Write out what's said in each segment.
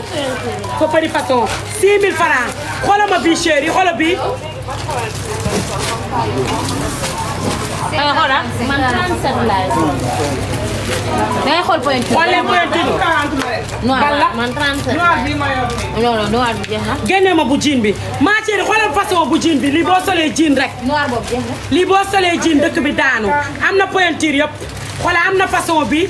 façon fa bëri façon 6000 francs xoolal ma bii chéri xoolal bii xoolal man 37 laay dangay xool pointure. xool leen pointure noir man 37 non noir bi jeex na. génne ma bu jean bi ma chérie xoolal façon bu jean bi lii boo solee jean rek noir boobu jeex na. lii boo solee jean dëkk bi daanu am na pointure yëpp xoolal am na façon bi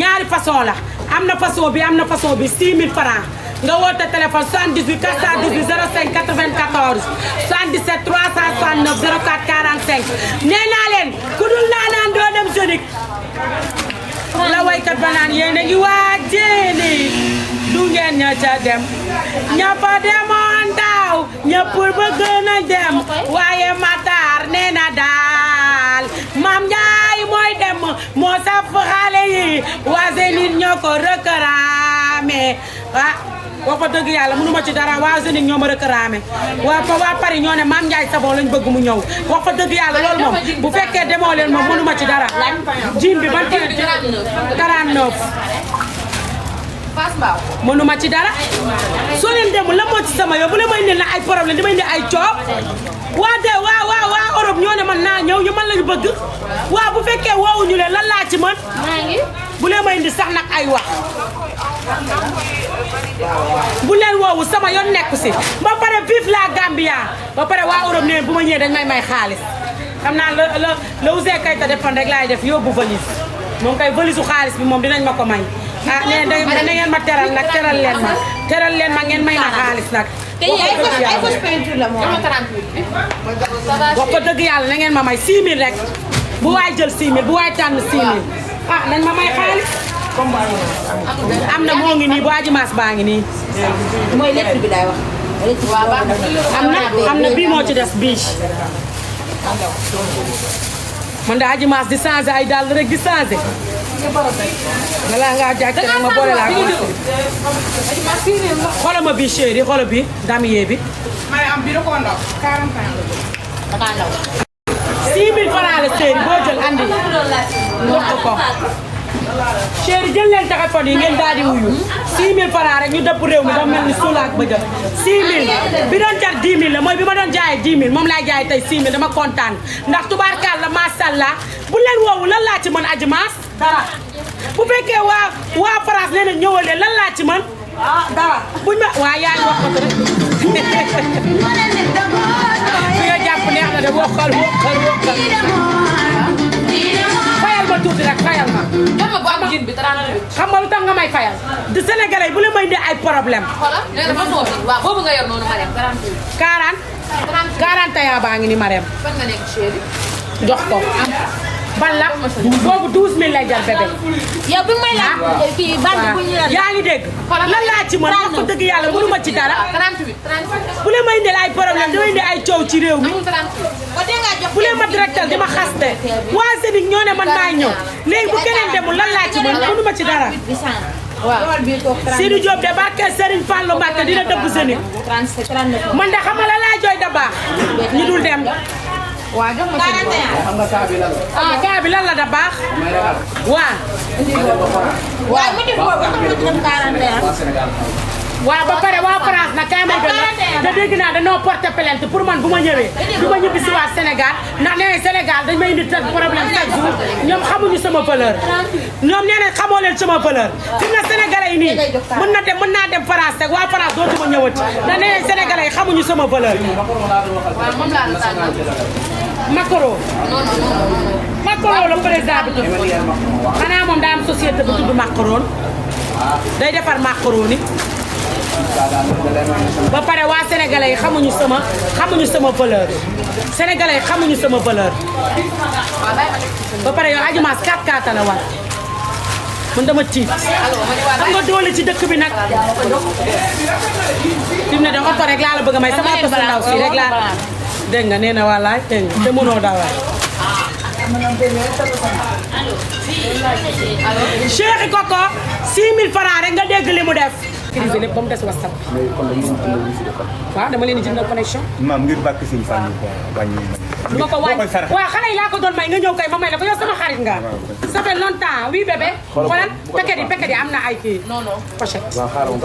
ñaari façon la am na façon bi am na façon bi 6000 francs nga woote téléphone 78 418 05 94 77 369 04 45 nee naa leen ku dul naanaan doo dem Zénith la waykat ba naan yéen a ngi waa jéeni du ngeen ña ca dem ña fa demoon daaw ñëpp bëgg na dem waaye Matar nee na daal Mame Ndiaye mooy dem moo saf xale yi waa Zénith ñoo ko recramé wax fa dëgg yàlla mënu ma ci dara waa Zénith ñoo ma recramé waa Paris ñoo ne Mame Ndiaye Savon lañ bëgg mu ñëw wax fa dëgg yàlla loolu moom bu fekkee demoo leen moom mënu ma ci dara jean bi ban 49 mënu ma ci dara soo leen demul la moo ci sama yow bu la may indil na ay problème di may indi ay coow waa de waa Europe ñoo ne man naa ñëw ñu man lañu bëgg waa bu fekkee woowuñu leen lan laa ci mën bu leen may indi sax nag ay wax bu leen woowu sama yoon nekku si ba pare vive la Gambia ba pare waa Europe ne bu ma ñëwee dañ may xaalis xam naa la Ouzin Keita defoon rek laay def yóbbu valise moom kay valise u xaalis bi moom dinañ ma ko may nee na ngeen ma teral nag teral leen ma ngeen may na xaalis nag ay fausse peinture la moom. wax ko dëgg yàlla na ngeen ma may 6000 rek bu waay jël 6000 bu waay tànn 6000 nañ ma may xaalis am na moo ngi nii bu ajimaas baa ngi nii mooy lettre bi laay wax. am na bii moo ci des bii man de ajimaas di changé ay dàll rek di changé balaa ngaa jaaj te ma boole laa xoolal ma bii chéri xoolal bii damier bi 6000 francs la chéri boo jël andi wax ko chéri jël leen téléphone yi ngeen daal di wuyu 6000 francs rek ñu dëpp réew mi dafa mel ni suulaak ba jël 6000 bi doon jar 10 000 la mooy bi ma doon jaayee 10 000 moom laay jaayee tey 6 000 dama kontaan ndax tubaarkàlla macha allah bu leen woowu lan laa ci mën aji maas dara bu fekkee waa France nee na ñëwalee lan laa ci mën dara buñ ma waa yaa ngi wax ko rek fi nga jàpp neex na de wokkal fayal ma tuuti rek fayal ma xam nga lu tax nga may fayal di sénégalais bu leen may indi ay problème 41 baa ngi ni Marème jox ko ban la boobu 12000 lay jar bébé yow bi may la kii bande bu ñu yaa ngi dégg lan laa ci mën wax ko dëgg yàlla mënu ma ci dara bu leen may indil ay problème dama indi ay coow ci réew mi bu leen ma directeur di ma xaste waa Zénith ñoo ne man maay ñëw léegi bu keneen demul lan laa ci mën mënu ma ci dara Sidi Diop de barke Serigne Fallou Mbacké dina dëbb Zénith man de xam nga la laa jooy da baax ñu dul dem waaw jox ma ci kaa bi lan la da baax waaw waaw mu def boobu am na 41 waaw ba pare waa France nag kay may gën a dégg naa dañoo porté plainte pour man bu ma ñëwee du ma ñibbi si waa Sénégal ndax nee nañ Sénégal dañ may indi problème chaque jour ñoom xamuñu sama valeur ñoom nee nañ xamoo leen sama valeur fi nga Sénégalais yi nii mën naa dem France rek waa France dootuma ñëwati ndax nee nañ Sénégalais yi xamuñu sama valeur Macron Macron la président bi tudd xanaa moom daa am société bu tudd Macron day defar macaroni ba pare waa sénégalais yi xamuñu sama valeur sénégalais yi xamuñu sama valeur ba pare yow ajumaas 4x4 la war man dama tiit xam nga doole ci dëkk bi nag fi mu ne de oto rek laa la bëgg a may sama oto sa ndaw si rek laa dégg nga nee na wallaay dégg nga te mënoo dawal Chéri Coco 6000 francs rek nga dégg li mu def crise lépp ba mu des WhatsApp waaw dama leen di jëndal connexion maam ngir bàkk Sëñ Fallu quoi wàññi du ma ko wàññi waaw xale yi laa ko doon may nga ñëw kay ma may la ko yow sama xarit nga. ça fait longtemps oui bébé. xoolal paquet yi am na ay kii. non non pochette. waaw xaaral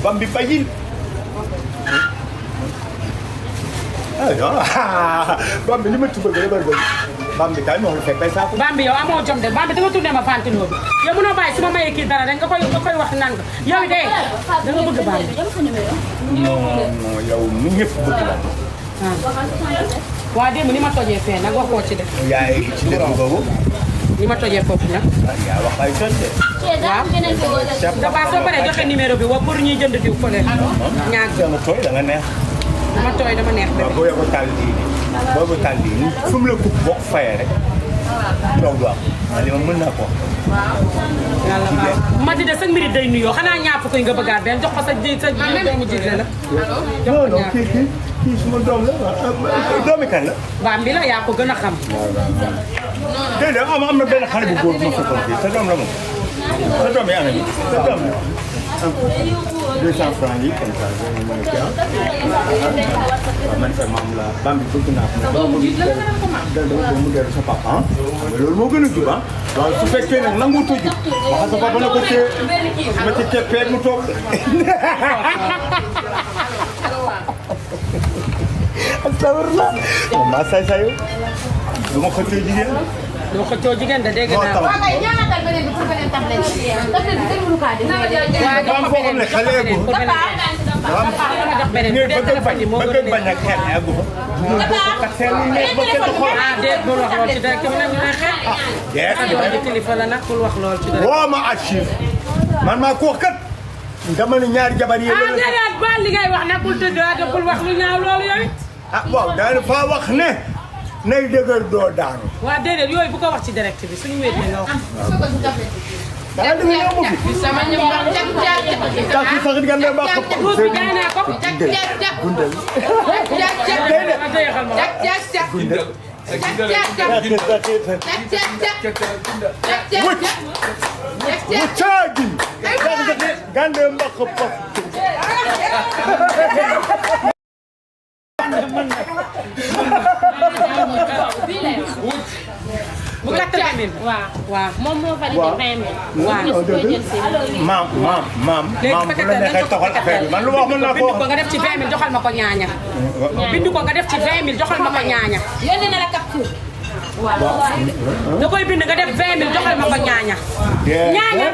Bambi Bayil. Bambi li ma tudd ba bëri Bambi kay moo fekk bay saako. Bambi yow amoo jom de Bambi danga tourné ma Fantino bi yow mënoo bàyyi su ma mayee kii dara rek nga koy wax nan nga yow de da nga bëgg Bambi. non yow mu ñëpp bëgg la. waa démb ni ma tojee fee nag waxoo ci def. yaay ci dëkk boobu. ni ma tojee foofu nag. yaa wax ay tontu. waaw. dafa soo paree joxe numéro bi wa pour ñuy jënd diw fële. ñaar dama tooy da nga neex. dama tooy dama neex. waaw boo yóbbu taal bii boobu taal bii fu mu la ko bokk fayee rek. toog du am li ma mën naa ko. yàlla baax Madi de sa mbiri day nuyoo xanaa ñaap koy nga bëggaat benn jox ko sa doomu jigle la. jox ko ñaar kii suma doom la doomi kan la. Bambi la yaa ko gën a xam. déedéet am na benn xale bu góor bu ma fekkoon fii sa doom la moom. sa doom yi amee sa doom la. 200 francs yi comme ça mën a kii waaw man kay maam la Bambi bëgg naa ko. doomu ji la nga ko maam. dama ko mu dellu sa papa ah. loolu moo gën a jub ah. waaw su fekkee nag nangu ko jub wax sa papa na ko cee ma ci keppee mu toog. astafurlah. maa say sayo. du ma xëccoo jigéen. doo xëccoo jigéen de dégg naa. waaw kay ñaanatal beneen bi pour beneen tablette. tablette bi déglu kaa déglu. waaw foo xam ne xale gu. bëgg bañ a xeet egu fa. kat seen lu nekk ba kenn xool. ah déet bul wax lool ci direct bi nag ñu lay xeet. déet di kilifa la nag bul wax lool ci direct. woo ma archive man maa ko wax kat. dama ne ñaari jabar yi. ah déedéet baal li ngay wax ne bul tëdd bul wax lu ñaaw loolu yooyu. ah waaw daal fa wax ne. nay dëgër doo daanu. waaw déedéet yooyu bu ko wax ci direct bi suñu wéetee nga wax. daa dama ñëw ma fi. sama ñëw ma tax ci sax diggante ba ko. buus bi jaay naa ko. gundal. gundal. wuccaagi. gande mbaq pop. bu 80 000. waaw moom moo validé 20 000. maam bu la neexee toxal affaire bi man lu wax mën naa ko bind ko nga def ci 20 000 joxal ma ko ñaaña. bind ko nga def ci 20 000 joxal ma ko ñaaña. yónnee na la capture. da koy bind nga def 20 000 joxal ma ko ñaaña. ñaaña.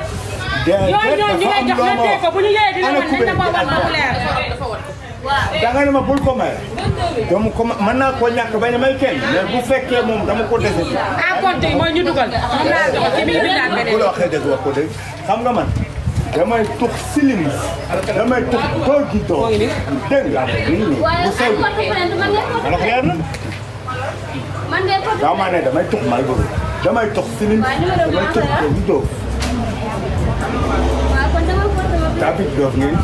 yooyu ñu lay jox na tee ko bu ñu yee dina wan nañ la ko wan mu leer. danga ne ma bul ko may. dama ko mën naa koo ñàkk bañ a may kenn mais bu fekkee moom dama ko dese. ah compte yi mooy ñu dugal. moom laa jox ci mi bindaat beneen. bu la waxee dëgg wax ko dëgg xam nga man damay tux silim damay tux tool gi tool. dégg nga bu sew bi. man ak leer na. daa maa ne damay tux mal boobu damay tux silim damay tux tool gi tool. David Diouf ngeen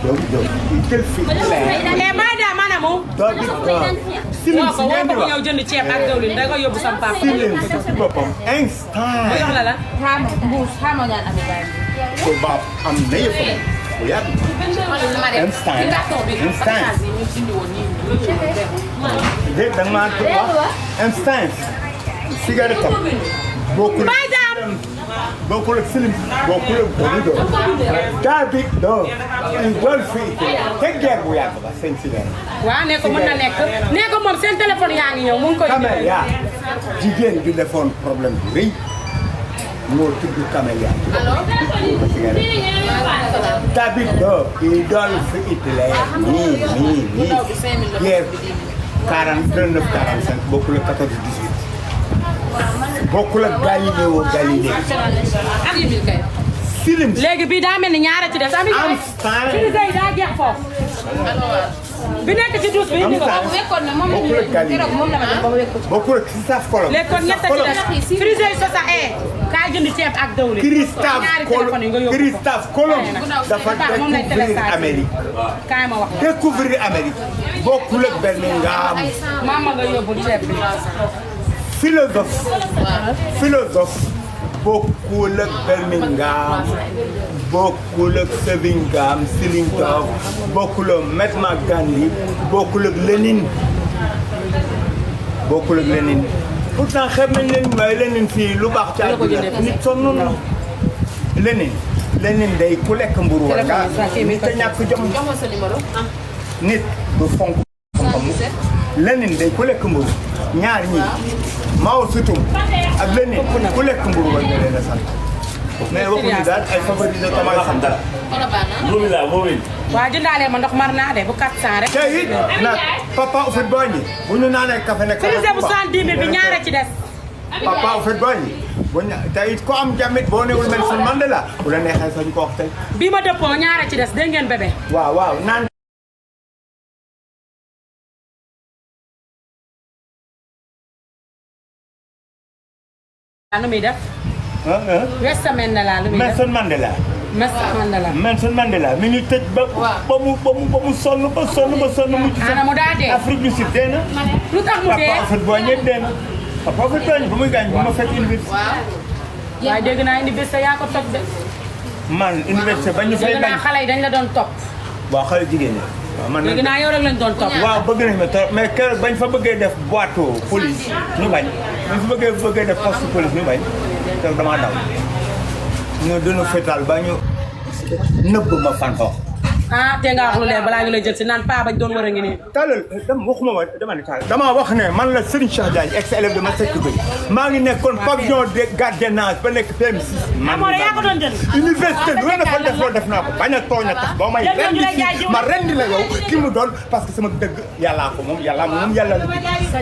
David Diouf jël fi mais madame anamu. David Silim si ngeen di wax ñëw jënd ceeb ak diwlin da nga yóbbu sam papa. Silim si boppam instant. ma jox la la. xaaral mbuus xaaral ma ñaan ami baay. ko ba am na yëpp bu yàgg. instant instant. dégg da nga maa wax instant. cigarette bokkul bokkul ak Silim bokkul ak David Diouf. David Diouf dool fii te guerre bu yàgg ba seen cigarette. waaw ne ko mën na nekk ne ko moom seen téléphone yaa ngi ñëw mu ngi koy. Camélia jigéen bi defoon problème bu rëy moo tudd Camélia. David Diouf Adolf Hitler nii guerre 39 45 bokkul ak 14 18. bokkul ak Galileo Galilei. Silim. léegi bii daa mel ni ñaara ci des. am na daa jeex foofu. bi nekk ci douche bi indi ko. bokkul ak Galilei. bokkul ak Christophe Colomb. léegi kon ñett ci des. frisé yi sosa kaay jënd ceeb ak dawlin. Christophe Colomb dafa découvrir Amérique. kaay ma wax la. découvrir Amérique. bokkul ak Birmingham. maama nga yóbbul ceeb bi. philosophe bokkul ak Birmingham bokkul ak Sevingam Sillingdorf bokkul ak Mahatma Gandhi bokkul ak Lénine bokkul ak leneen pourtant xeeb nañ leen waaye leneen fii lu baax ci àdduna nit sonn na leneen day ku lekk mburu war nga nit a ñàkk jom nit du fonk leneen day ku lekk mburu ñaar ñi maaw sutum ak leneen ku lekk mburu war nga leen a sant mais waxuñu daal ay favoriser tamay xam dara waaw jëndaalee ma ndox mar naa de bu 400 rek. tey it nag papa au fait boo ñi bu ñu naanee café nekk frisé bu 70 000 bi ñaare ci des. papa au fait boo ñi bu ñu tey it ko am jàmmit boo newul Nelson Mandela bu la neexee sañ ko wax tey. bii ma dëppoo ñaare ci des dégg ngeen bébé. waaw naan. nu muy def. West Mandela lu muy def Nelson Mandela. Nelson Mandela mi ngi tëj ba mu sonn ba sonn mu ci ana mu daa dee Afrique du Sud dee na. lu tax mu dee papa en fait boo ñëwee dee na papa en fait boo ñëwee ba muy gaañ ba ma fekk université. waaye dégg naa université yaa ko toj de. man université ba ñu fay dégg naa xale yi dañ la doon topp. waaw xale jigéen ñi. waaw man dégg naa yow rek lañ doon topp. waaw bëgg nañ ma trop mais keroog bañ fa bëggee def boîte police ñu bañ bañ fa bëggee def poste police ñu bañ keroog damaa daw ñu dunu fétal ba ñu nëbb ma fan xoox. ah te nga wax lu leer balaa ñu lay jël si naan paa bañ doon war a ngi nii. Tallal waxuma ma dama ne Tallal damaa wax ne man la Serigne Cheikh Diagne ex-élève de Masseck Gueye maa ngi nekkoon pavillon de gardiennage ba nekk PM6. amoo yaa ko doon jënd. université lu ne fa def loolu def naa ko bañ a tooñ a tax ba may rendi si ma rendi la yow ki mu doon parce que sama dëgg yàllaa ko moom yàlla la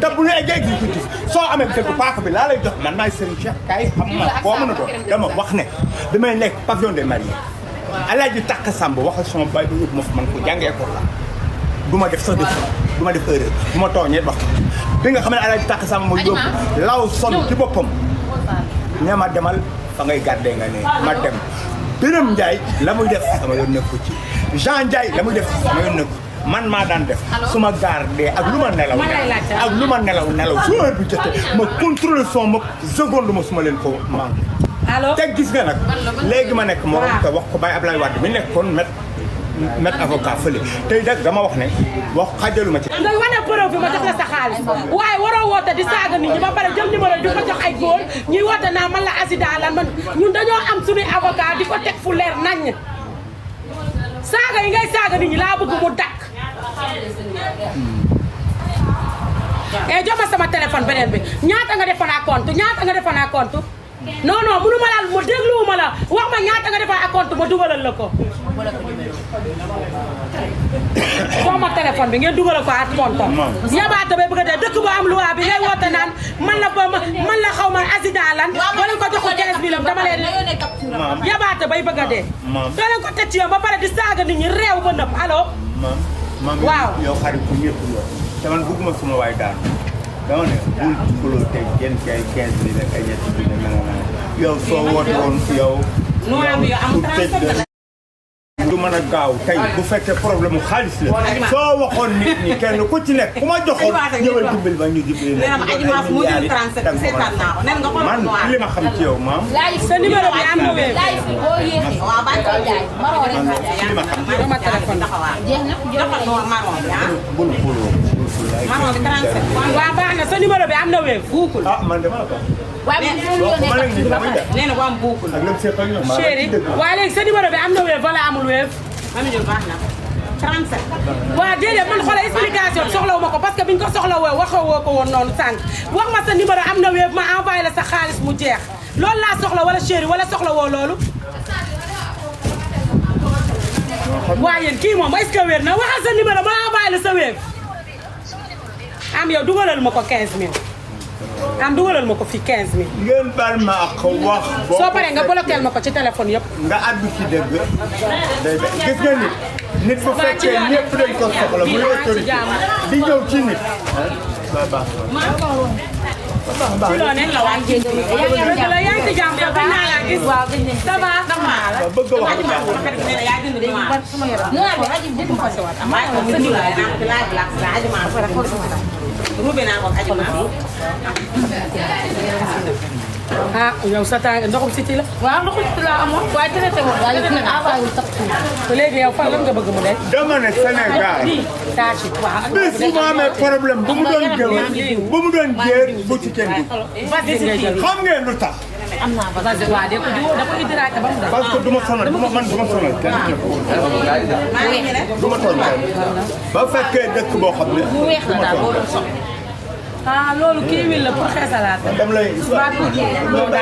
te bu ñu eggee exécutif soo amee dëgg paaka bi laa lay jox man maay Serigne Cheikh kay xam ma boo mën a doon dama wax ne damay nekk pavillon des mariés Alaaji Takk Samb waxal sama bay bi ma fa man ko jàngee ko la du ma def sax def du ma def erreur du ma tooñee wax bi nga xam ne Alaaji Takk Samb ma yóbbu law sonn ci boppam ne ma demal fa ngay gardé nga ne ma dem Birame Ndiaye la muy def sama yoon nekku ci Jean Ndiaye la muy def sama yoon nekku man maa daan def su ma gardé ak lu ma nelaw su heure bi jotee ma contrôler son ma seconde ma su ma leen ko manqué allo te gis nga nag léegi ma nekk morom te wax ko Baye Ablaye Wade mi nekkoon met avocat fële tey nag dama wax ne wax xajalu ma ci. nga wane preuve bi ma jox la sa xaalis waaye waroo woote di saaga nit ñi ba pare jël numéro di ko jox ay góor ñuy woote naa man la Azida lan man ñun dañoo am suñuy avocat di ko teg fu leer nañ saaga yi ngay saaga nit ñi laa bëgg mu dakk jox ma sama téléphone beneen bi ñaata nga defoon à compte non mënu ma laal ma dégluwuma la wax ma ñaata nga defoon à compte ma dugalal la ko jox ma téléphone bi ngeen dugalal ko à compte yabaata bay bëgg a dee dëkk bu am loi bi ngay woote naan man la xaw ma Azida lan boo leen ko joxul 15 000 dama leen yabaata bay bëgg a dee doo leen ko teg ci yow ba pare di saaga nit ñi réew ba nëpp allo waaw yow xarit bu ñëpp yow te man bëgguma suma waay daanu dama ne bul xuloo tey jën kay 15 000 ak ay ñetti bi ne yow soo woote woon fi yow du mën a gaaw tey bu fekkee problème mu xaalis la soo waxoon nit ñi kenn ku ci nekk ku ma joxoon ñëwal dimbali ma ñu dimbali man li ma xam ci yow maam sa numéro bi am na wér li ma xam ci yow bul xuloo waaw baax na sa numéro bi am na wér buukul ah man de maa ko nee na bu am buukul ak lépp c'est pas ñoom chéri waaye léegi sa numéro bi am na wér wala amul wér waaw déedéet man xoolal explication soxlawu ma ko parce que biñ ko soxla woo waxoo woo ko woon noonu sànq wax ma sa numéro am na wér ma envoyé la sa xaalis mu jeex loolu laa soxla wala chéri wala soxla woo loolu waaye yéen kii moom est-ce que wér na waxal sa numéro ma envoyé la sa wér am yow dugalal ma ko 15 000 am dugalal ma ko fii 15 000. ngeen baal ma ak wax. soo paree nga bloqueel ma ko ci téléphone yëpp. nga àddu ci dëgg. day gis nga nit bu fekkee ñëpp dañ ko soxla muy autorité di ñëw ci nit. baax baax ci loolu la waa dëgg la yaa ngi ci jàmm yow gën naa laa gis. ça va. bëgg a wax lu baax. Rubena ko aji ma ah yow sa tàng ndoxum siti la. waaw ndoxu si la amoon waaye traité woon waaye dina envoyé wul sax te léegi yow fan lan nga bëgg mu dee. dama ne Sénégal. tâche yi waaw. bis bu ma amee problème bu mu doon jëwal bu mu doon jéer bu ci kenn dugg. xam ngeen lu tax. am naa ba vas-y waaw de ko jiwoo da ko hydraté ba mu dee. parce que du ma sonal man du ma sonal kenn. du ma sonal kenn. ba fekkee dëkk boo xam ne. bu weex la daal boo doon soxla. ah loolu kii wi la pour xeesalaat. dam lay daa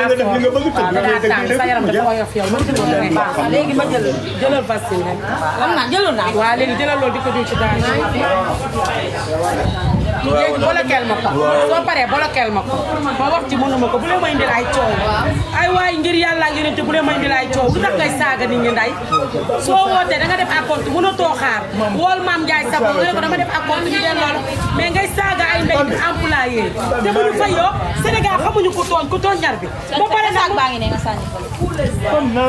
nga def li nga bëgg tëdd. da ngaa tàng sa yaram dafa woyof yow mënut a doon baax. léegi ma jëlal vaccine rek. am naa jëloon naa. waaw léegi jëlal loolu di ko diw ci daan. léegi bolokeel ma ko. soo paree bolokeel ma ko. ma wax ci mënuma ko bu leen ma indil ay coow. ay waay ngir yàlla ngir nit bu leen ma indil ay coow lu tax ngay saaga nit ñi nday. soo wootee da nga def acompte mënatoo xaar. wool maam Ndiaye Savon nga ne ko dama def acompte ñu delloo la mais ngay saaga ay ndey employé te bu ñu fayoo Sénégal xamuñu ku tooñ ñar bi. ba pare nag baa ngi ne nga sànni ko.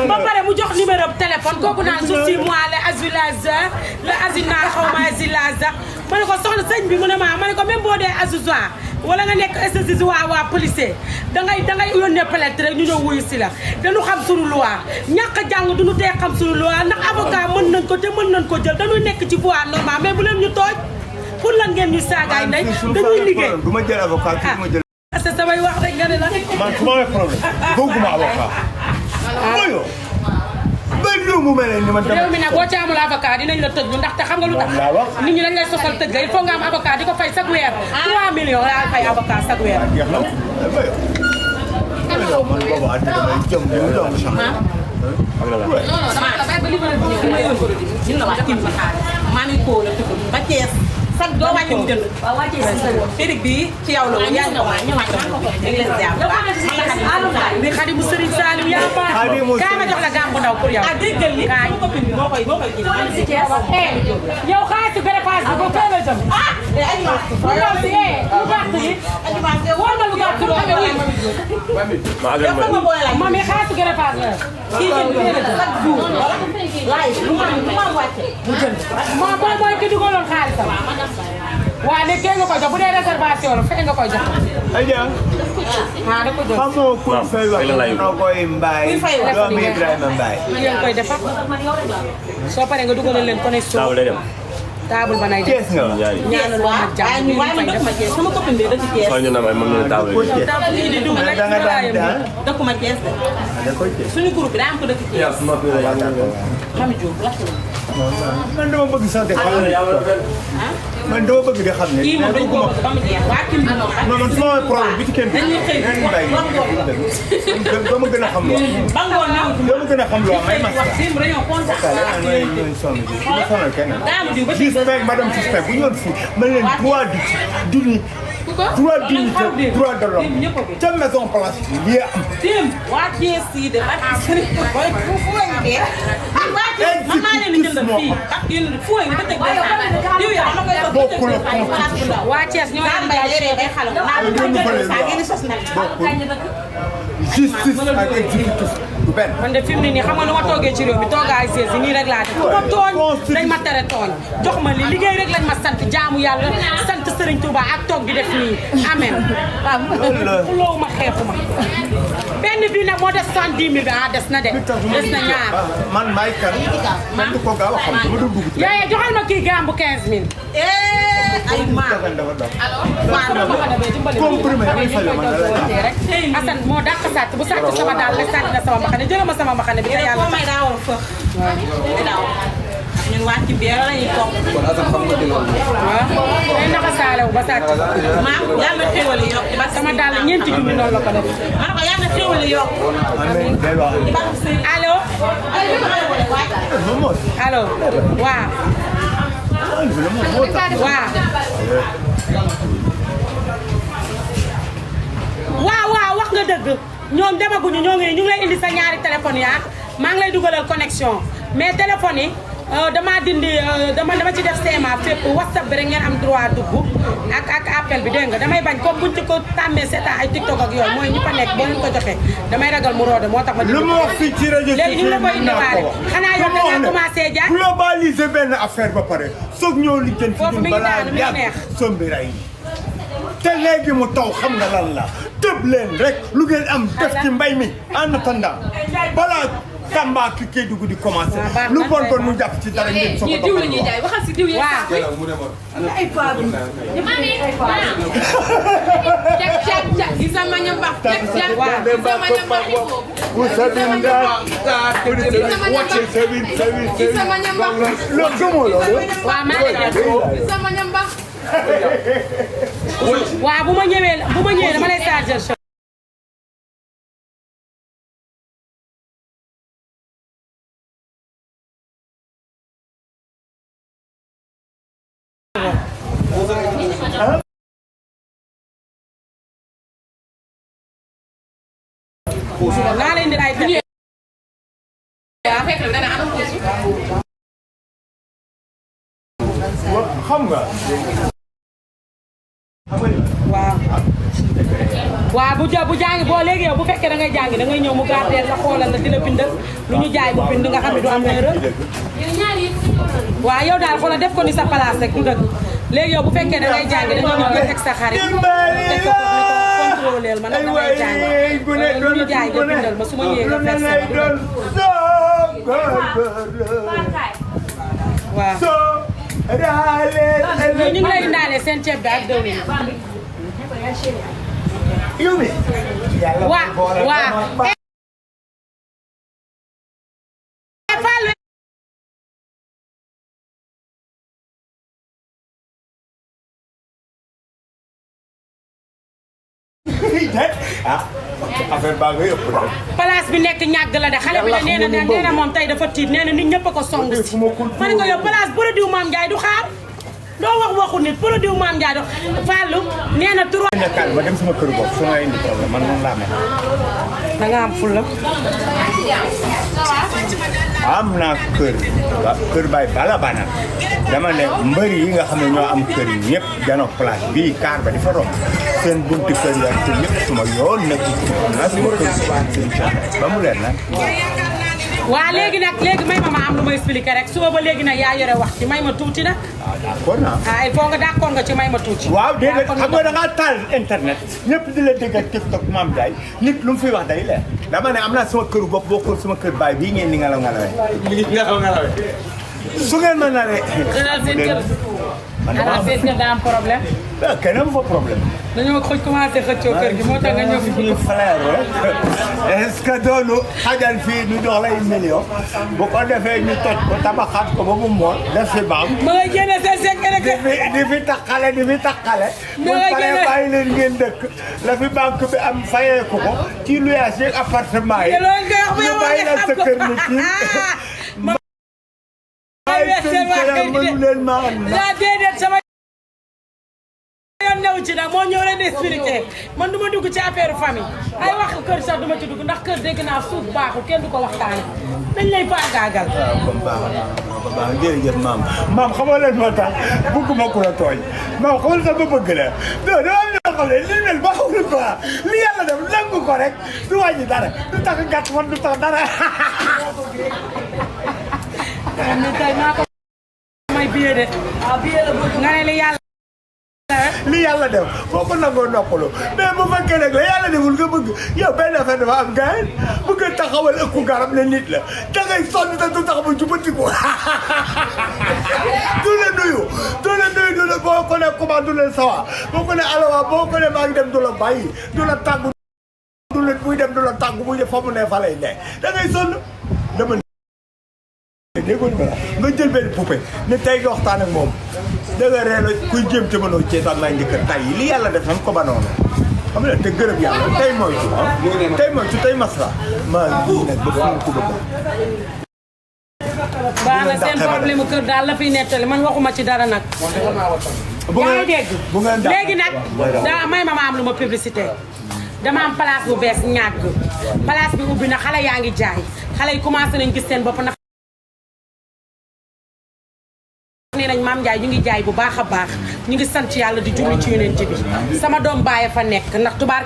ba pare mu jox numéro téléphone kooku naan je suis moi le Azulaza le Azina xaw ma Azulaza ma ne ko soxna sëñ bi mu ne ma ne ko même boo dee Azuza wala nga nekk SSI waa policier dangay yónnee plainte rek ñu ñëw wuyu si la dañu xam suñu loi ñàkk a jàng duñu tee xam suñu loi ndax avocat mën nañ ko te mën nañ ko jël dañuy nekk ci voie normale mais bu leen ñu tooj pour lan ngeen ñu saagaay ndey dañuy liggéey. du ma jël avocat du ma jël. parce que samay wax rek nga ne la. man su ma amee problème bëgguma avocat. mooy yow mu mel ni man dama. réew mi nag boo ci amul avocat dinañ la tëj lu ndaxte xam nga lu tax. nit ñi dañ lay sosal tëj ga il faut nga am avocat di ko fay chaque weer. 3 millions yaa fay avocat chaque weer. jeex na yow man boobu at damay jëm li mu doon sax. maa ngi kóol a tudd ba Thiès sax doo wàcce mu jënd. waaw wàccee si sa yoon. périg bi ci yow la woon yaa ngi ko waay ñëwaat ko ñu ngi leen di jàpp bi Xadimu Serigne Saliou yaa baax. kaay ma jox la gàmm bu ndaw pour yow. ah déggal li kaay sama copine bi moo koy jënd. yow xaalisu greffage bi ba fee la jëm. ah ay ma bu ndaw si lu gàtt yi. war na lu gàtt loo xam ne yow sama boole laaj. moom it xaalisu greffage la. kii jënd fee la jëm. chaque jour laay lu ma wàcce mu jënd moom mooy ki dugaloon xaalisam. waaw léegi kee nga koy jox bu dee réservation la fee nga koy jox. Adja. ah da ko jox. xam nga ku fay wax na koy mbaay. doomu Ibrahima Mbaye. ngeen koy defar. soo paree nga dugalal leen connexion. table ba nay def. Thiès nga wax. ñaanal ma ak jàmm waaye waaye man dëkkuma Thiès sama copine bi dëkk Thiès. table yi di dugg rek da nga daan daal. dëkkuma Thiès de. da koy Thiès. suñu groupe bi daa am ko dëkk Thiès. Mami Diop lakk na. man dama bëgg sax de xam ne. man dama bëgg de xam ne. kii moom dañ koo bëgg ba mu jeex waa kii bi non man su ma amee problème bi ci kenn. dañuy xëy dama gën a xam loo. ba ngoon na dama gën a xam loo may mas. wax démb dañoo contact daamu diw ba ci suspect madame suspect bu ñu doon fii man leen droit d'unité droit d'unité droit de l'homme ca maison place lii am. démb waa Thiès yi de ak Serigne booy fu lañ dee. waa Thiès man maa leen di jëndal fii ak yéen fu lañ ba teg diw ya dama koy bokkul ak constitution. waa Thiès ñoo leen bay léeg ay xale justice ak exécutif du benn. man de fi mu ne nii xam nga nu ma toogee ci réew mi toogaa ay sees yi nii rek laa def ku ma tooñ dañ ma tere tooñ jox ma li liggéey rek lañ ma sant jaamu yàlla sant Serigne Touba ak toog di def nii amen waaw loowu ma xeexu ma benn bi nag moo des 70 000 bi ah des na de des na ñaar man maay kan man du ko gaaw a xam dama doon dugg ci. yooyu joxal ma kii gambu 15 000 ay maa comprimé damay fay man la lay rek Assane moo dàq sàcc bu sàcc sama daal rek sàcc na sama mbaxane jëlal ma sama mbaxane bi te yàlla yàlla ko may daa war a fëx daaw ñun wàcc biir la ñuy toog waaw day naxa saalew ba sàcc maa yàlla na xéwal yi yokk ba sama daal ñeenti junni noonu la ko def ma ne ko yàlla na xéwal yi yokk amiin day wax. allo allo waaw waaw wax nga dëgg ñoom demaguñu ñoo ngi ñu ngi lay indi sa ñaari téléphone yaa maa ngi lay dugalal connexion mais téléphone yi dama dindi dama ci def CMA fépp WhatsApp bi rek ngeen am droit dugg ak appel bi dégg nga damay bañ comme buñ ci ko tàmmee seetaan ay TikTok ak yooyu mooy ñi fa nekk boo leen ko joxee damay ragal mu roode moo tax ma lu ma wax fii ci rajo léegi ñu la koy indiwaale xanaa yow da nga commencé jaay globaliser benn affaire ba pare soog ñoo lijjanti foofu mi ngi balaa daanu mi ngi neex yàgg sombi ray te léegi mu taw xam nga lan la tëb leen rek lu ngeen am def ci mbay mi en attendant balaa Tamba ki Kédougou di commencé lu bon bon mu jàpp ci dara ngeen soog a diw la ñuy jaay waxal si diw yi ay paa bi mami cak gisa ma ñambax cak gisa ma ñambax gisa ma ñambax lo gëmoo loolu waaw maa ngi lay gisa ma ñambax waaw bu ma ñëwee dama lay charger naa leen di ay teg xam nga waaw bu jàngi boo léegi yow bu fekkee da ngay jàngi da ngay ñëw mu gardeel la xoolal la di la bindal lu ñu jaay mu bind nga xam ne du am erreur waaw yow daal xoolal def ko ni sa place rek du dëgg léegi yow bu fekkee da ngay jàngi da ngay ñëw nga teg sa xarit teg ko foofu ni ko contrôleel ma nag damay jàngi lu ñu jaay nga bindal ma su ma ñëwee nga versé ma du dëgg waaw ñu ngi lay indaale seen ceeb bi ak dëwlin Yumi. Waa. affaire baa nga yëpp daal. place bi nekk ñàgg la de xale bi de nee na moom tey dafa tiit nee na nit ñëpp a ko song si. ma ne ko yow place produit Mame Ndiaye du xaar. doo wax waxu nit produit Mame Ndiaye dox Fallou nee na trois. ma dem sama kër bopp su ma indi problème man noonu laa mel. da nga am fulla. am naa kër Baye Bala Bana dama ne mbër yi nga xam ne ñoo am kër yi ñëpp janook place bii kaar ba di fa romb seen bunti kër yi te ñëpp suma yoon nekk na suma kër ba mu leer na. waa léegi may ma am lu ma expliqué rek suba ba léegi nag yaa yore wax ci may ma tuuti nag. d'accord naa. il faut nga d'accord nga ci may ma tuuti. waaw déedéet xam nga da ngaa taal internet ñëpp di la dégg ak TikTok Mame Ndiaye nit lu mu fi wax day leer dama ne am naa sama këru bopp bokkul sama kër baay bii ngeen di ngelaw ngelawee. su ngeen ma naree. xanaa seen kër daa am problème. kenn am fa problème. dañoo commencé xëccoo kër gi moo tax nga ñëw fi. suñu frère est-ce que doonu xajal fii ñu dox lay million bu ko defee ñu toj ko tabaxaat ko ba mu mool def fi baam. ma ngay génne seen secret rek. di fi taxale. bu paree bàyyi leen ngeen dëkk la fi banque bi am fayeeku ko ci luyaas yeeg appartement yi. ñu bàyyi la sa kër ni kii. sama yoon new ci nag moo ñëw leen expliqué man du ma dugg ci affaire famille ay wax kër sax du ma ci dugg ndax kër dégg naa suuf baaxul kenn du ko waxtaane dañ lay faagaagal. waaw comme baax jërëjëf maam xamoo leen moo tax bëgguma ku la tooñ maam xamal sax ba bëgg la non dama am ñoo xam ne li mel baaxul quoi li yàlla def nangu ko rek du wàññi dara du tax gàtt man du tax dara. ni tey maa ko may billet de nga ne li yàlla li yàlla def boo ko nangoo noppalu mais bu fekkee nag la yàlla deful nga bëgg yow benn affaire dafa am gars bëgg a taxawal ëkku garab ne nit la da ngay sonn te du tax ba jubatiku du la nuyu du la boo ko ne comment du la sawa boo ko ne alawa boo ko ne maa ngi dem du la bàyyi du la tàggu du la buy dem du la tàggu buy def fa mu ne fa lay ne da ngay sonn dama déggoon nga jël benn poupée ne tey nga waxtaan ak moom da nga reela kuy jéem te mënoo cee sax may njëkk tay yi li yàlla def nan ko ba noonu xam nga te gërëm yàlla tey moytu tey masla maa ngi nag ba fu ko bëgg baax na seen problème kër daal la fiy nettali man waxuma ci dara nag yaa ngi dégg léegi nag daa may ma am lu ma publicité dama am place bu bees ñàgg place bi ubbi na xale yaa ngi jaay xale yi commencé nañ gis seen bopp na nee nañ Mame Ndiaye ñu ngi jaay bu baax a baax ñu ngi sant yàlla di julli ci yonent bi sama doom baay fa nekk ndax tubaar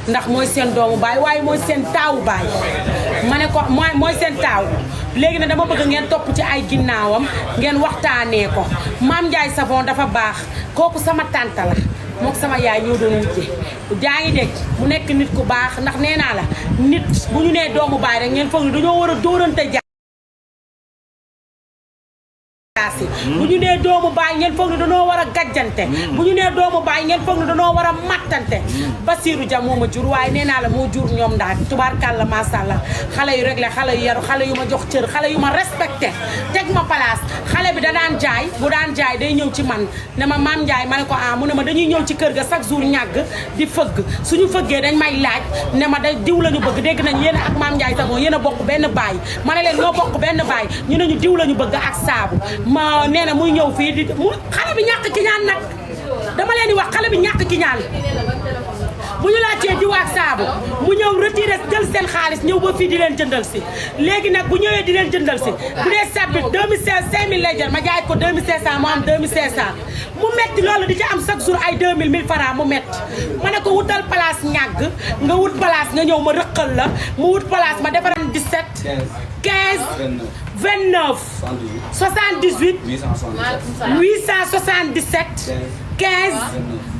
ndax mooy seen doomu baay waaye mooy seen taawu baay ma ne ko mooy seen taaw léegi nag dama bëgg ngeen topp ci ay ginnaawam ngeen waxtaanee ko Mame Ndiaye Savon dafa baax kooku sama tante la mook sama yaay ñoo doon wujje jaa ngi dégg mu nekk nit ku baax ndax nee naa la nit bu ñu nee doomu baay rek ngeen foog ni dañoo war a dóorante bu ñu nee doomu baay ngeen foog ne dañoo war a gàjjante bu ñu nee doomu baay ngeen foog ne dañoo war a mattante Basirou Dia moo ma jur waaye nee naa la moo jur ñoom daal tubaarkàlla macha allah xale yu réglé xale yu yaru xale yu ma jox cër xale yu ma respecté teg ma place xale bi da daan jaay bu daan jaay day ñëw ci man ne ma Mame Ndiaye ma ne ko ah mu ne ma dañuy ñëw ci kër ga chaque jour ñàgg di fëgg suñu fëggee dañ may laaj ne ma da diw la ñu bëgg dégg nañ yéen ak Mame Ndiaye Savon yéen a bokk benn baay ma ne leen ñoo bokk benn baay ñu ne ñu diw la ñu bëgg ak saabu ma nee na muy ñëw fii di mu xale bi ñàkk ki ñaan nag dama leen di wax xale bi ñàkk ki ñaan bu ñu laajtee diw ak saabu mu ñëw retiré jël seen xaalis ñëw ba fii di leen jëndal si léegi nag bu ñëwee di leen jëndal si bu dee sabbi 5000 lay jël ma jaay ko 2500 mu am 2500 mu metti loolu di ci am chaque jour ay 2000 1000 francs mu metti ma ne ko wutal place ñàgg nga wut place nga ñëw ma rëqal la mu wut place ma defaram 17 15 29 78 877 15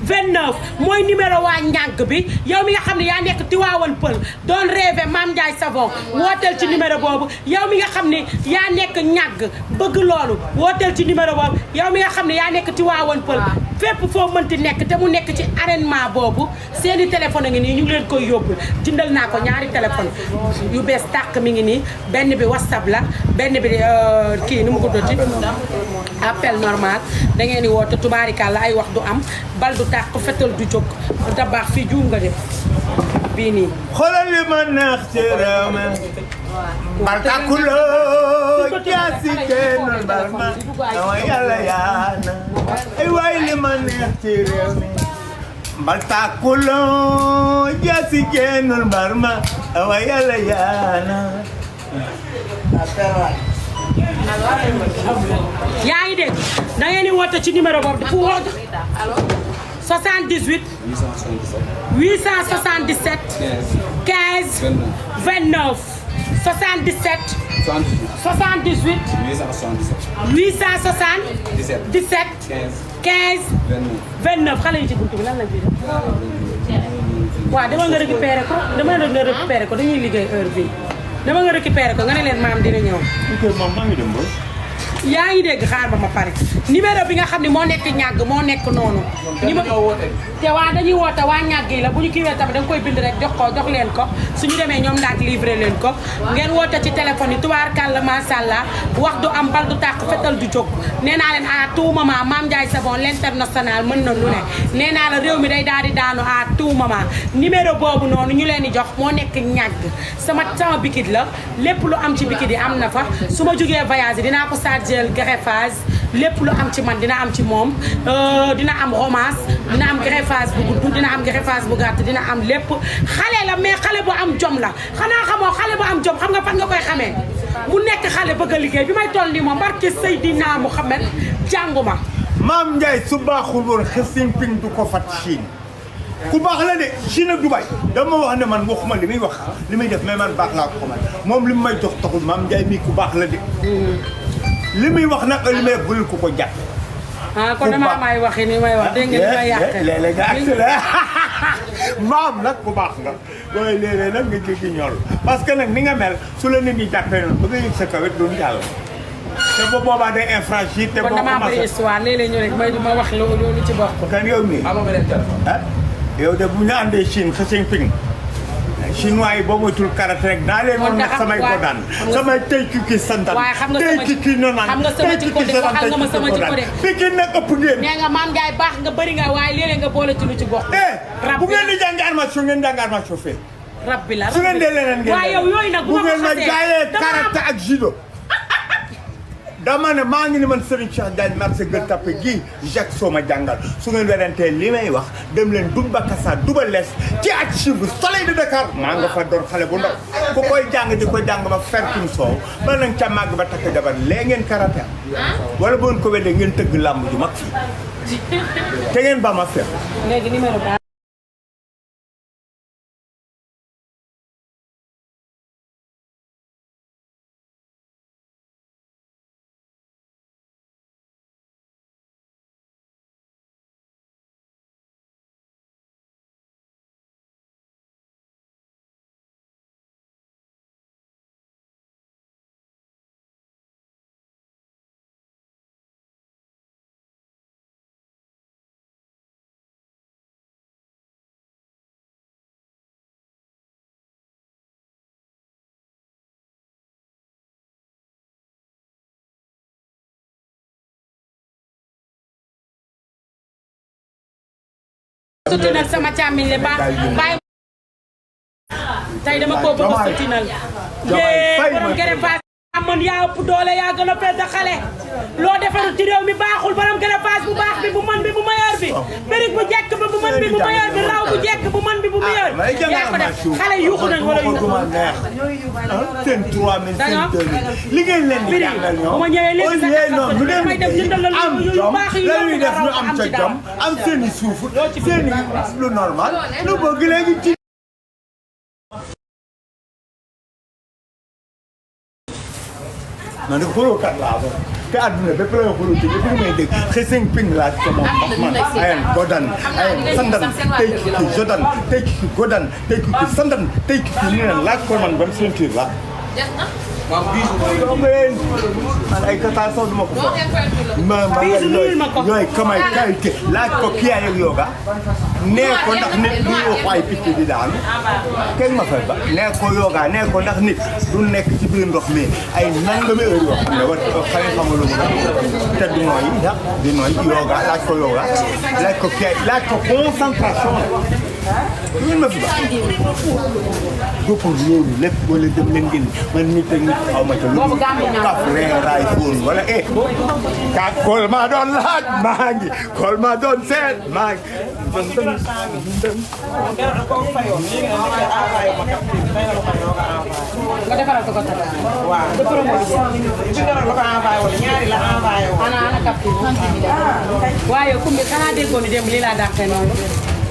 29 mooy numéro waa ñàgg bi yow mi nga xam ne yaa nekk Tivaouane Peulh doon rêvé Mame Ndiaye Savon wooteel ci numéro boobu yow mi nga xam ne yaa nekk ñàgg bëgg loolu wooteel ci numéro boobu yow mi nga xam ne yaa nekk Tivaouane Peulh fépp foo mënti nekk te mu nekk ci arrêtement boobu seeni téléphone a ngi nii ñu ngi leen koy yóbbu jëndal naa ko ñaari téléphone yu bees tàq mi ngi nii benn bi WhatsApp la benn bi kii nu mu ko doti appel normal da ngeen di woote tubaarikàlla ay wax du am bal du tàq fetal du jóg da baax fii juum nga def bii nii xoolal li ma neex ci réew mi mbartakuloo jaasi génnul barma dama yàlla yaana ay waay li ma neex ci réew mi mbartakuloo jaasi génnul barma dama yàlla yaana yaa ngi dégg da ngeen di woote ci numéro boobu fu woote 78 877 15 29 77 78 877 15 29 xale yi ci buntu bi lan lañ fi def waaw dama nga récupéré ko dañuy liggéey heure bi dama nga récupéré ko nga ne leen maam dina ñëw moom maa ngi dem ba yaa ngi dégg xaar ba ma pare numéro bi nga xam ne moo nekk ñàgg moo nekk noonu te waa dañuy woote waa ñàgg yi la bu ñu kiiwee tamit da nga koy bind rek jox leen ko suñu demee ñoom ndaak livré leen ko ngeen woote ci téléphone yi tubaarkàlla masàllaa wax du am bal du tàq fetal du jóg nee naa leen à tout moment Mame Ndiaye Savon l'international mën na lu ne nee naa la réew mi day daal di daanu à tout moment numéro boobu noonu ñu leen di jox moo nekk ñàgg sama bikit la lépp lu am ci bikit yi am na fa su ma jógee voyage dinaa ko gel greffage lépp lu am ci man dina am ci moom dina am romance dina am greffage bu gudd dina am greffage bu gàtt dina am lépp xale la mais xale bu am jom la xanaa xamoo xale bu am jom xam nga fan nga koy xamee mu nekk xale bëgg a liggéey bi may toll nii moom barke Seydina Mouhamed jànguma Mame Ndiaye su baaxul woon Xi Jinping du ko fat Chine ku baax la de Chine ak Dubaï dama wax ne man waxuma li muy wax li muy def mais man baax laa ko xamal moom li mu may jox taxul Mame Ndiaye mii ku baax la de li muy wax nag li may bul ku ko jàpp. ah kon damaa may waxi ni may wax dégg nga li may yàq. léeg-léeg nga accéléré maam nag ku baax nga waaye léeg-léeg nag nga jéggi ñool parce que nag ni nga mel su la nit ñi jàppee noonu ba nga yëg sa kawet doon jàll. te bu boobaa day infranchir te boo kon damaa bëri histoire léeg-léeg ñu rek may du ma wax loolu ci bokk. kan yow mii ah yow de bu ñu àndee Chine Xi Jinping chinois yi boo moytul karaté rek naa leen woon nag samay ko daan samay tey kii santan tey kii noonaan xam nga sama jikko de waxal nga ma sama jikko de Pikine nag ëpp ngeen nee nga Mame Ndiaye baax nga bëri nga waaye léeg-léeg nga boole ci lu ci bokk bu ngeen di jàng armation ngeen jàng armation fee rab bi la su ngeen dee leneen ngeen waaye yow yooyu nag bu ngeen ma jaayee karaté ak judo dama ne maa ngi ni man Serigne Cheikh Diagne marché Gueule Tapée gii Jacques Sow ma jàngal su ngeen werantee li may wax dem leen Dumba Kassa Duba Lees ci archive Soleil de Dakar maa nga fa doon xale bu ndaw ku koy jàng di ko jàng ba fertum soow ba nag ca màgg ba takk jabar lee ngeen karaté wala bu ngeen ko weddee ngeen tëgg làmb ju mag fii te ngeen ba ma fer léegi numéro sotinal sama càmmiñ le bàyyi tey dama ko bëgg a sotinal yee borom greffage amoon yaa ëpp doole yaa gën a fees xale loo defaru ci réew mi baaxul borom greffage bu baax bi bu mën bi bu mayor bi périg bu jekk bi bu mën bi bu mayor bi raw bu jekk bu mën bi bu mayor yaa ko def xale yuuxu nañ wala yuuxu seen 3000 seen 2000 li ngeen leen di jàngal ñoom bu ma ñëwee léegi sax damay dem jëndal la yu baax yi la ñuy def ñu am ca jom am seen i suuf seen i lu normal lu bëgg léegi ci man de xooloo kat laa ba te àdduna bépp la xooloo ci lépp lu may dégg xëy ping laa ci sama man ayen godan ayen sandan tey ki jodan tey ki godan tey ki sandan tey ki ñu ne laaj ko man ban ceinture la donc man ay kataar sax duma ko fa ma yooyu kamay qualité laaj ko kii ak yoga nee ko ndax nit du wax ay picc di daanu kenn ma fay ba nee ko yoga nee ko ndax nit du nekk ci biir ndox mi ay nangami heure yoo xam ne war xale xamalu te du nooyi di nooy yoga laaj ko yoga laaj ko kii laaj ko concentration ngeen ma fi ba pour loolu lépp wala dem leen ngeen man nit ak nit xaw ma ca lu kaf reeraay fóon wala ka kool maa doon laaj maa ngi kool maa doon seet maa ngi nga defaral ko tata waaw de promotion ci dara la ko envoyé wala ñaari la envoyé woon ana capture waaye kumbi xanaa déggoon ni dem lii laa dàqee noonu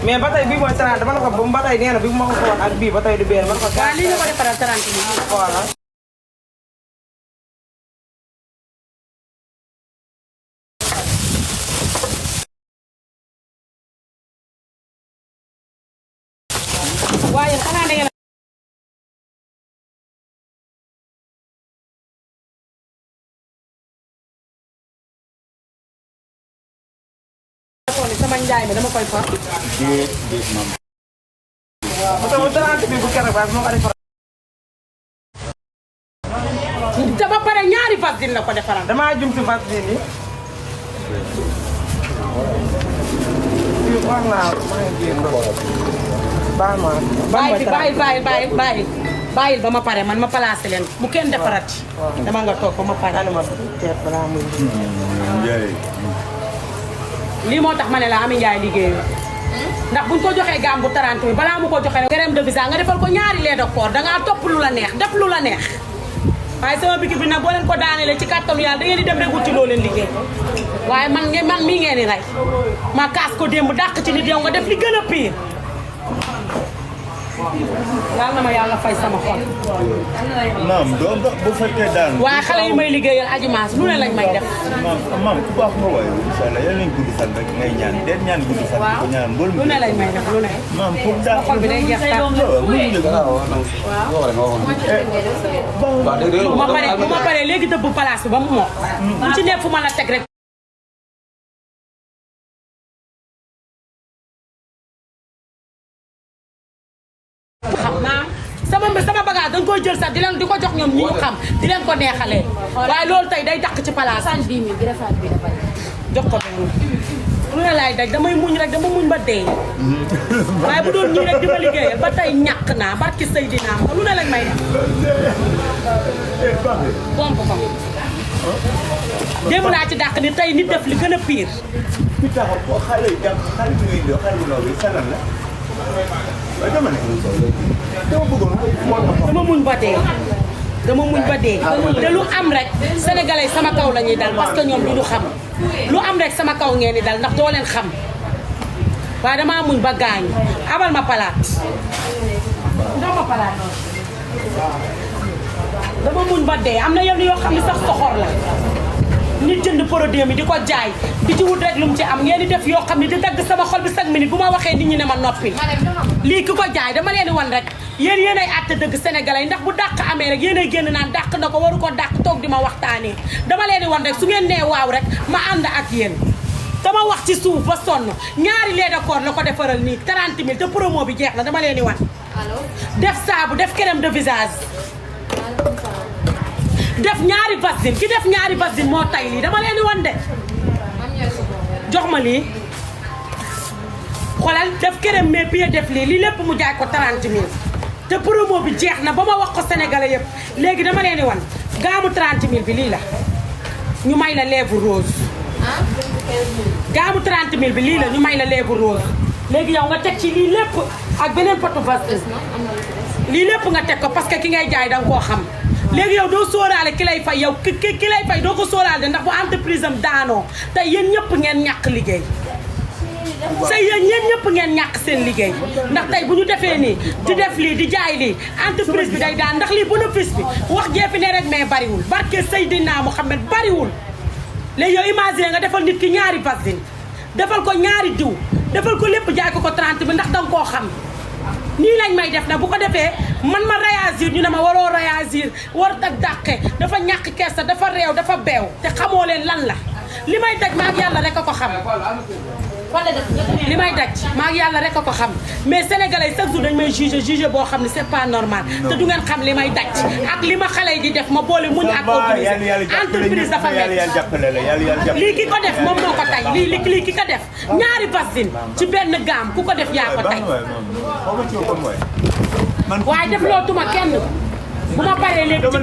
mais ba tey bii mooy 30 dama la ko ba tey nee na bi ma ko woon ak bii ba tey du benn man ko waaw lii nga ko defaral 30 minutes voilà waaye xanaa da ngeen sama njaay mi dama koy far bi bu keroog moo ko defar dama pare ñaari vaseline la ko defaral damaa jum si vaseline yi wax naa bàyyil ba ma pare man ma placé leen bu kenn defarati dama nga toog ba ma pare lii moo tax ma ne la Ami Ndiaye liggéeyu ndax buñ ko joxee gaam bu 30 bi balaa mu ko joxee crème de visage nga defal ko ñaari lait de corps dangaa topp lu la neex def lu la neex waaye sama biki bi nag boo leen ko daanelee ci kàttanu yàlla da ngeen di dem rek wuti loo leen liggéey waaye man mii ngeen di rey ma kaas ko démb dàq ci nit yow nga def li gën a pire yàlla na ma yàlla fay sama xol. maam doo bu fekkee daan. waaye xale yi may liggéeyal ajumaas lu ne lañ may def. maam ku baax nga waaye incha allah yal nañu gudd fan rek ngay ñaan den ñaan gudd fan. waaw ko ñaan mbool mi lu ne lañ may def lu ne. maam pour daal xol bi day jeex tàkk. bu ma paree léegi dëbb place bi ba mu mokk. bu ci nekk fu ma la teg rek. sama bagage dañ koy jël sax di leen di ko jox ñoom ñi ñu xam di leen ko neexalee waaye loolu tey day dàq ci place jox ko benn lu ne laay daj damay muñ rek dama muñ ba dee waaye bu doon ñii rek di ma liggéeyal ba tey ñàkk naa barki Seydina ma lu ne lañ may def pomp ko démb naa ci dàq ni tey nit def li gën a pire dama muñ ba dee te lu am rek sénégalais sama kaw la ñuy dal parce que ñoom du xam lu am rek sama kaw ngeen di dal ndax doo leen xam waaye dama muñ ba gaañ abal ma palaat dama muñ ba dee am na yenn yoo xam ne sax soxor la nit jënd produit mi di ko jaay di ci wut rek lu mu ci am ngeen di def yoo xam ne di dagg sama xol bi chaque minute bu ma waxee nit ñi ne ma noppi lii ki ko jaay dama leen di wan rek yéen ay àtte dëgg sénégalais ndax bu dàq amee rek yéen ay génn naan dàq na ko waru ko dàq toog di ma waxtaanee dama leen di wan rek su ngeen nee waaw rek ma ànd ak yéen dama wax ci suuf ba sonn ñaari lait de corps la ko defaral nii 30 000 te promo bi jeex na dama leen di wan def saabu def crème de visage def ñaari vaseline ki def ñaari vaseline moo tay lii dama leen di wan de jox ma lii xoolal def këram mais pied def lii lépp mu jaay ko 30 000 te promo bi jeex na ba ma wax ko sénégalais yëpp léegi dama leen di wan gaamu 30 000 bi lii la ñu may la lèvre rose gaamu 30 000 bi lii la ñu may la lèvre rose léegi yow nga teg ci lii lépp ak beneen potu vaseline lii lépp nga teg ko parce que ki ngay jaay da nga koo xam léegi yow doo sóoraale ki lay fay yow ki lay fay doo ko sóoraale de ndax bu entreprise am daanoo te yéen ñëpp ngeen ñàkk liggéey say yéen ñëpp ngeen ñàkk seen liggéey ndax tey bu ñu defee nii di def lii di jaay lii entreprise bi day daan ndax lii bénéfice bi wax jeefi ne rek mais bariwul barke Seydina Mouhamed bariwul léegi yow imagine nga defal nit ki ñaari vaseline defal ko ñaari diw defal ko lépp jaay ko 30 bi ndax danga koo xam nii lañ may def na bu ko defee man ma réagir ñu ne ma waroo réagir warut ak dàqe dafa ñàkk kersa dafa réew dafa beew te xamoo leen lan la li may daj maa ak yàlla rek a ko xam li may daj maa ak yàlla rek a ko xam mais sénégalais chaque jour dañ may jugé boo xam ne c'est pas normal te du ngeen xam li may daj ak li ma xale yi di def ma boole muñ ak entreprise dafa nekk lii ki ko def moom moo ko tay lii ki ko def ñaari vaseline ci benn gaam ku ko def yaa ko tay waaye def loo tuma kenn bu ma paree léegi ci